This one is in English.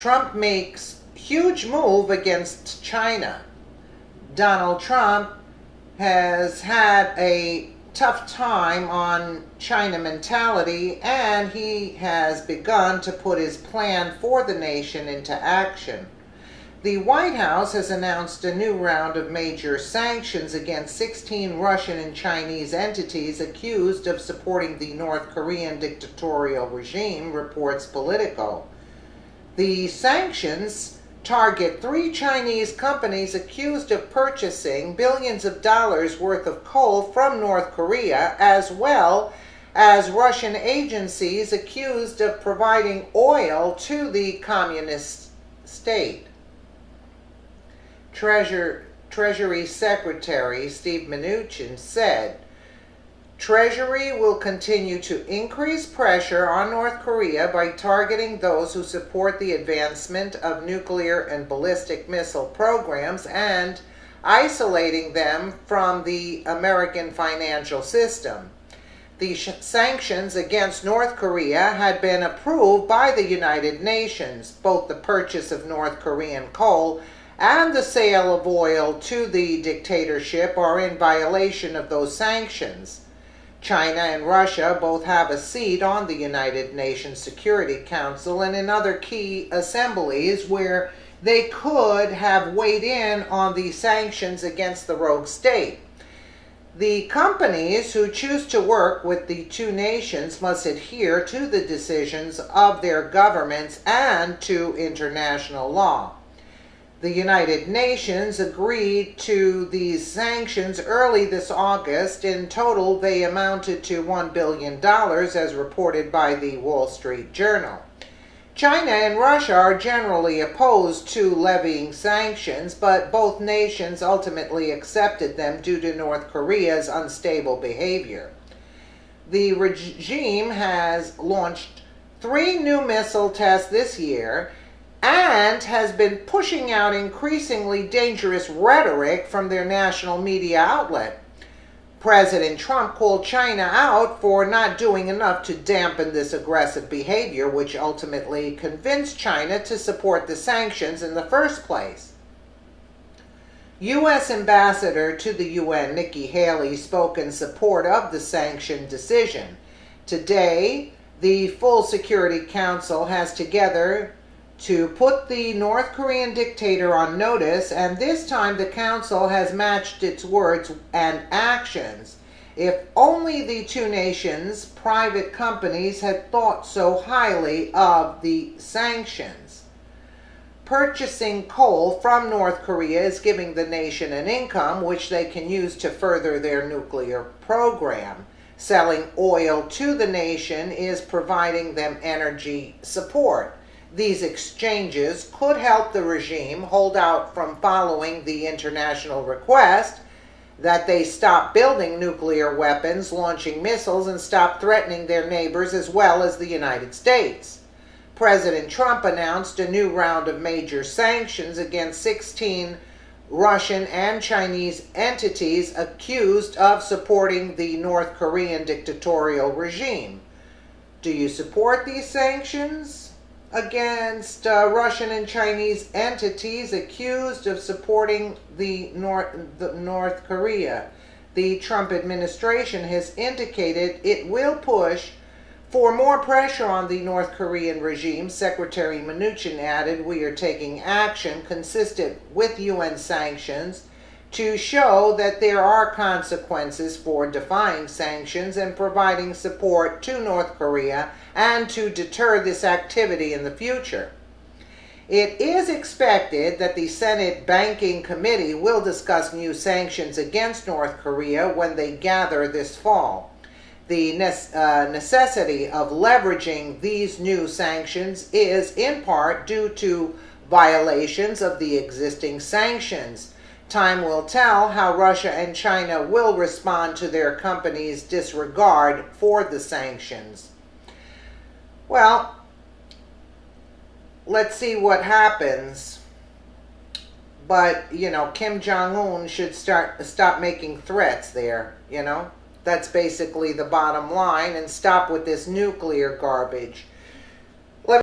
Trump makes huge move against China. Donald Trump has had a tough time on China mentality, and he has begun to put his plan for the nation into action. The White House has announced a new round of major sanctions against 16 Russian and Chinese entities accused of supporting the North Korean dictatorial regime, reports Politico. The sanctions target 3 Chinese companies accused of purchasing billions of dollars worth of coal from North Korea, as well as Russian agencies accused of providing oil to the communist state. Treasury Secretary Steve Mnuchin said, "Treasury will continue to increase pressure on North Korea by targeting those who support the advancement of nuclear and ballistic missile programs and isolating them from the American financial system." The sanctions against North Korea had been approved by the United Nations. Both the purchase of North Korean coal and the sale of oil to the dictatorship are in violation of those sanctions. China and Russia both have a seat on the United Nations Security Council and in other key assemblies where they could have weighed in on the sanctions against the rogue state. The companies who choose to work with the two nations must adhere to the decisions of their governments and to international law. The United Nations agreed to these sanctions early this August. In total, they amounted to $1 billion, as reported by the Wall Street Journal. China and Russia are generally opposed to levying sanctions, but both nations ultimately accepted them due to North Korea's unstable behavior. The regime has launched 3 new missile tests this year and has been pushing out increasingly dangerous rhetoric from their national media outlet. President Trump called China out for not doing enough to dampen this aggressive behavior, which ultimately convinced China to support the sanctions in the first place. U.S. Ambassador to the UN Nikki Haley spoke in support of the sanction decision. Today, the full Security Council has together to put the North Korean dictator on notice, and this time the Council has matched its words and actions. If only the two nations' private companies had thought so highly of the sanctions. Purchasing coal from North Korea is giving the nation an income which they can use to further their nuclear program. Selling oil to the nation is providing them energy support. These exchanges could help the regime hold out from following the international request that they stop building nuclear weapons, launching missiles, and stop threatening their neighbors as well as the United States. President Trump announced a new round of major sanctions against 16 Russian and Chinese entities accused of supporting the North Korean dictatorial regime. Do you support these sanctions against Russian and Chinese entities accused of supporting the North Korea? The Trump administration has indicated it will push for more pressure on the North Korean regime. Secretary Mnuchin added, "We are taking action consistent with UN sanctions to show that there are consequences for defying sanctions and providing support to North Korea and to deter this activity in the future." It is expected that the Senate Banking Committee will discuss new sanctions against North Korea when they gather this fall. The necessity of leveraging these new sanctions is in part due to violations of the existing sanctions. Time will tell how Russia and China will respond to their companies' disregard for the sanctions. Well, let's see what happens. But, Kim Jong-un should stop making threats there, That's basically the bottom line, and stop with this nuclear garbage.